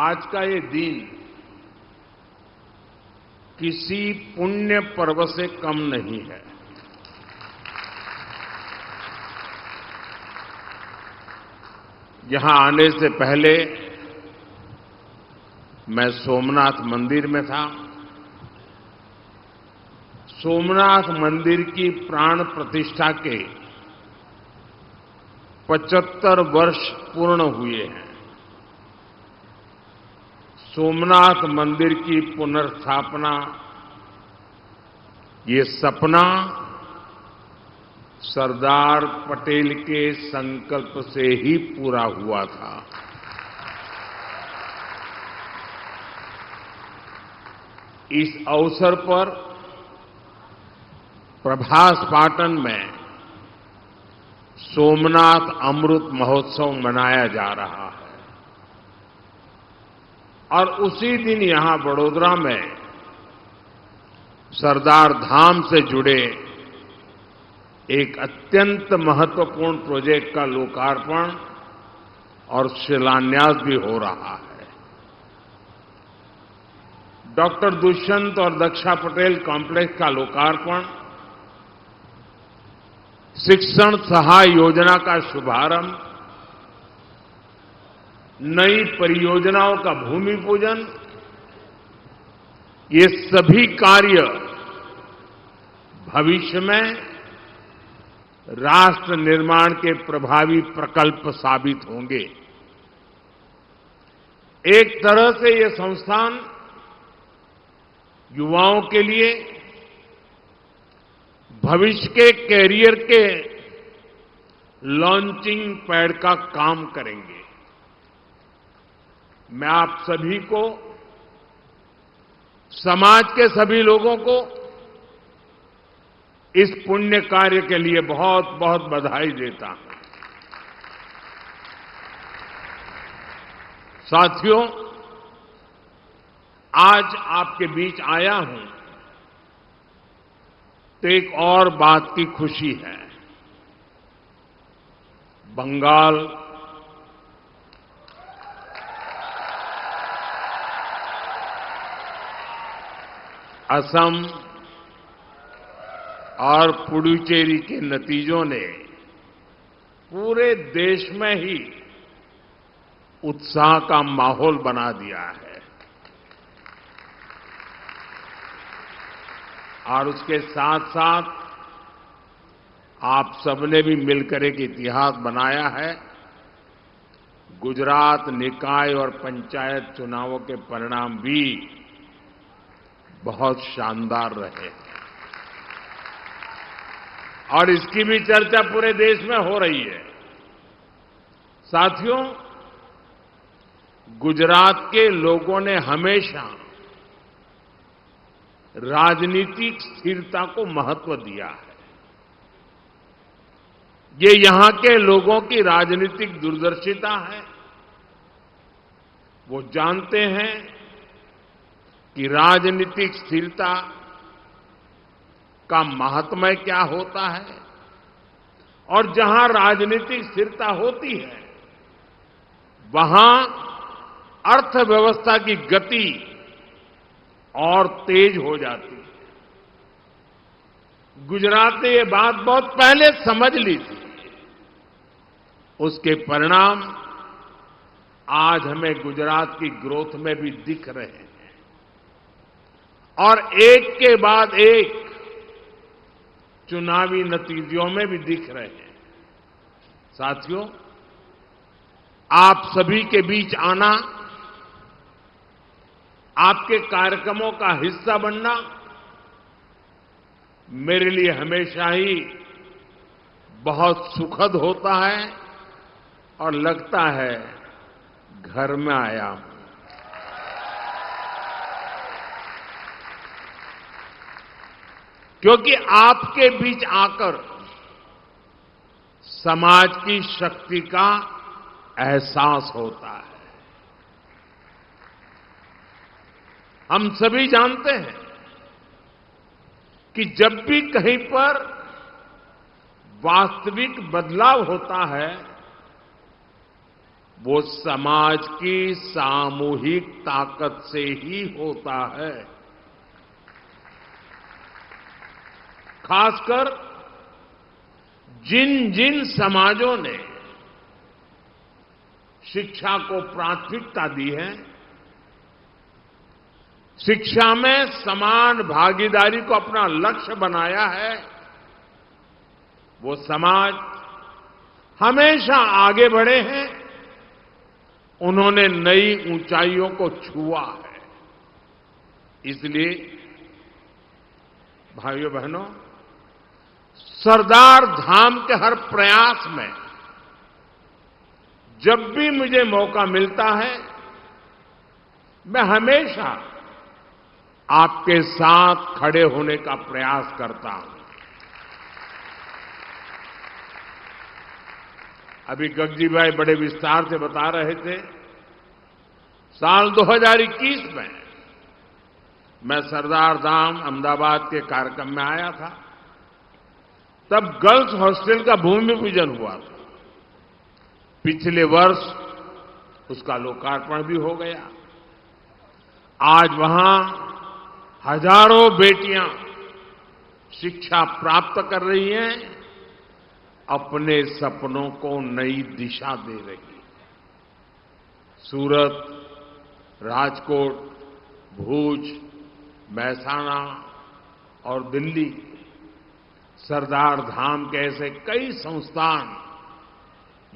आज का ये दिन किसी पुण्य पर्व से कम नहीं है। यहां आने से पहले मैं सोमनाथ मंदिर में था। सोमनाथ मंदिर की प्राण प्रतिष्ठा के 75 वर्ष पूर्ण हुए हैं। सोमनाथ मंदिर की पुनर्स्थापना, ये सपना सरदार पटेल के संकल्प से ही पूरा हुआ था। इस अवसर पर प्रभास पाटन में सोमनाथ अमृत महोत्सव मनाया जा रहा है और उसी दिन यहां बड़ोदरा में सरदार धाम से जुड़े एक अत्यंत महत्वपूर्ण प्रोजेक्ट का लोकार्पण और शिलान्यास भी हो रहा है। डॉक्टर दुष्यंत और दक्षा पटेल कॉम्प्लेक्स का लोकार्पण, शिक्षण सहाय योजना का शुभारंभ, नई परियोजनाओं का भूमि पूजन, ये सभी कार्य भविष्य में राष्ट्र निर्माण के प्रभावी प्रकल्प साबित होंगे। एक तरह से ये संस्थान युवाओं के लिए भविष्य के कैरियर के लॉन्चिंग पैड का काम करेंगे। मैं आप सभी को, समाज के सभी लोगों को इस पुण्य कार्य के लिए बहुत बहुत बधाई देता हूं। साथियों, आज आपके बीच आया हूं तो एक और बात की खुशी है। बंगाल, असम और पुडुचेरी के नतीजों ने पूरे देश में ही उत्साह का माहौल बना दिया है और उसके साथ साथ आप सबने भी मिलकर एक इतिहास बनाया है। गुजरात निकाय और पंचायत चुनावों के परिणाम भी बहुत शानदार रहे और इसकी भी चर्चा पूरे देश में हो रही है। साथियों, गुजरात के लोगों ने हमेशा राजनीतिक स्थिरता को महत्व दिया है। ये यहां के लोगों की राजनीतिक दूरदर्शिता है। वो जानते हैं कि राजनीतिक स्थिरता का महात्म्य क्या होता है और जहां राजनीतिक स्थिरता होती है वहां अर्थव्यवस्था की गति और तेज हो जाती है। गुजरात ने ये बात बहुत पहले समझ ली थी। उसके परिणाम आज हमें गुजरात की ग्रोथ में भी दिख रहे हैं और एक के बाद एक चुनावी नतीजों में भी दिख रहे हैं। साथियों, आप सभी के बीच आना, आपके कार्यक्रमों का हिस्सा बनना मेरे लिए हमेशा ही बहुत सुखद होता है और लगता है घर में आया हूं। क्योंकि आपके बीच आकर समाज की शक्ति का एहसास होता है। हम सभी जानते हैं कि जब भी कहीं पर वास्तविक बदलाव होता है वो समाज की सामूहिक ताकत से ही होता है। खासकर जिन जिन समाजों ने शिक्षा को प्राथमिकता दी है, शिक्षा में समान भागीदारी को अपना लक्ष्य बनाया है, वो समाज हमेशा आगे बढ़े हैं, उन्होंने नई ऊंचाइयों को छुआ है। इसलिए भाइयों बहनों, सरदार धाम के हर प्रयास में जब भी मुझे मौका मिलता है, मैं हमेशा आपके साथ खड़े होने का प्रयास करता हूं। अभी गगजी भाई बड़े विस्तार से बता रहे थे, साल 2021 में मैं सरदार धाम अहमदाबाद के कार्यक्रम में आया था। तब गर्ल्स हॉस्टल का भूमि पूजन हुआ था। पिछले वर्ष उसका लोकार्पण भी हो गया। आज वहां हजारों बेटियां शिक्षा प्राप्त कर रही हैं, अपने सपनों को नई दिशा दे रही। सूरत, राजकोट, भूज, महसाना और दिल्ली, सरदार धाम के ऐसे कई संस्थान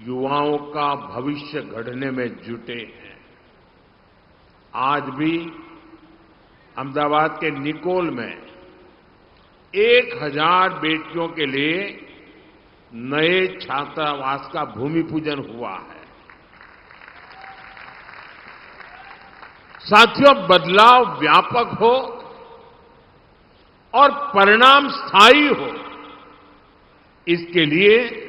युवाओं का भविष्य गढ़ने में जुटे हैं। आज भी अहमदाबाद के निकोल में 1000 बेटियों के लिए नए छात्रावास का भूमि पूजन हुआ है। साथियों, बदलाव व्यापक हो और परिणाम स्थायी हो, इसके लिए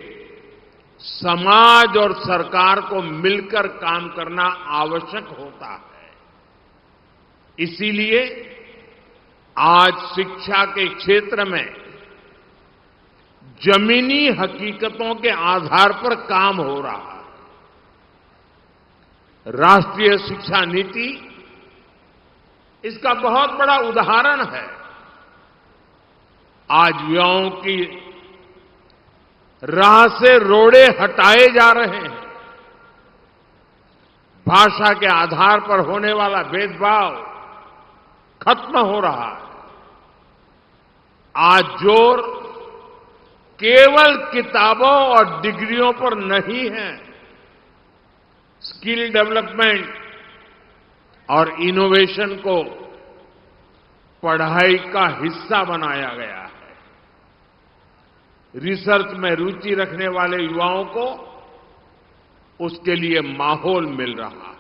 समाज और सरकार को मिलकर काम करना आवश्यक होता है। इसीलिए आज शिक्षा के क्षेत्र में जमीनी हकीकतों के आधार पर काम हो रहा है। राष्ट्रीय शिक्षा नीति इसका बहुत बड़ा उदाहरण है। आज युवाओं की राह से रोड़े हटाए जा रहे हैं। भाषा के आधार पर होने वाला भेदभाव खत्म हो रहा है। आज जोर केवल किताबों और डिग्रियों पर नहीं है, स्किल डेवलपमेंट और इनोवेशन को पढ़ाई का हिस्सा बनाया गया है। रिसर्च में रुचि रखने वाले युवाओं को उसके लिए माहौल मिल रहा है।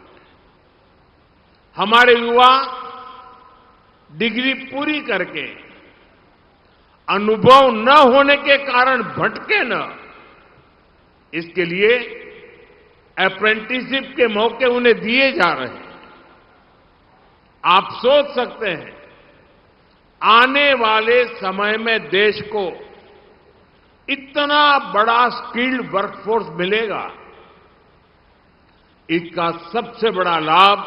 हमारे युवा डिग्री पूरी करके अनुभव न होने के कारण भटके न, इसके लिए अप्रेंटिसशिप के मौके उन्हें दिए जा रहे हैं। आप सोच सकते हैं, आने वाले समय में देश को इतना बड़ा स्किल्ड वर्कफोर्स मिलेगा, इसका सबसे बड़ा लाभ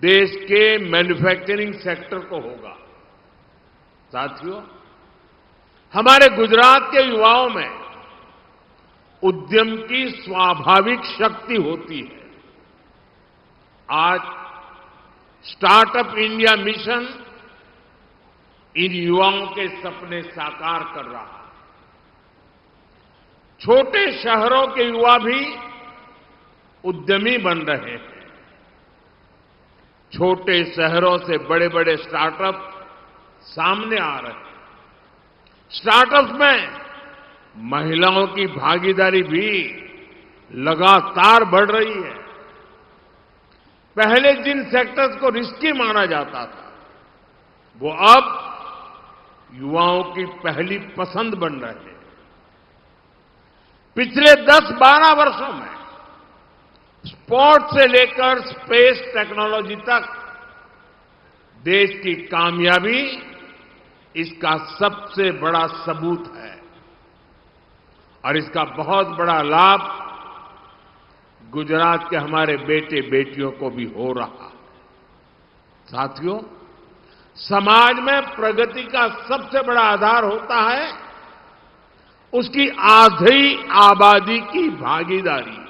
देश के मैन्युफैक्चरिंग सेक्टर को होगा। साथियों, हमारे गुजरात के युवाओं में उद्यम की स्वाभाविक शक्ति होती है। आज स्टार्टअप इंडिया मिशन इन युवाओं के सपने साकार कर रहा है। छोटे शहरों के युवा भी उद्यमी बन रहे हैं। छोटे शहरों से बड़े बड़े स्टार्टअप सामने आ रहे हैं। स्टार्टअप में महिलाओं की भागीदारी भी लगातार बढ़ रही है। पहले जिन सेक्टर्स को रिस्की माना जाता था, वो अब युवाओं की पहली पसंद बन रहे हैं। पिछले 10-12 वर्षों में स्पोर्ट्स से लेकर स्पेस टेक्नोलॉजी तक देश की कामयाबी इसका सबसे बड़ा सबूत है। और इसका बहुत बड़ा लाभ गुजरात के हमारे बेटे बेटियों को भी हो रहा है। साथियों, समाज में प्रगति का सबसे बड़ा आधार होता है उसकी आधी आबादी की भागीदारी।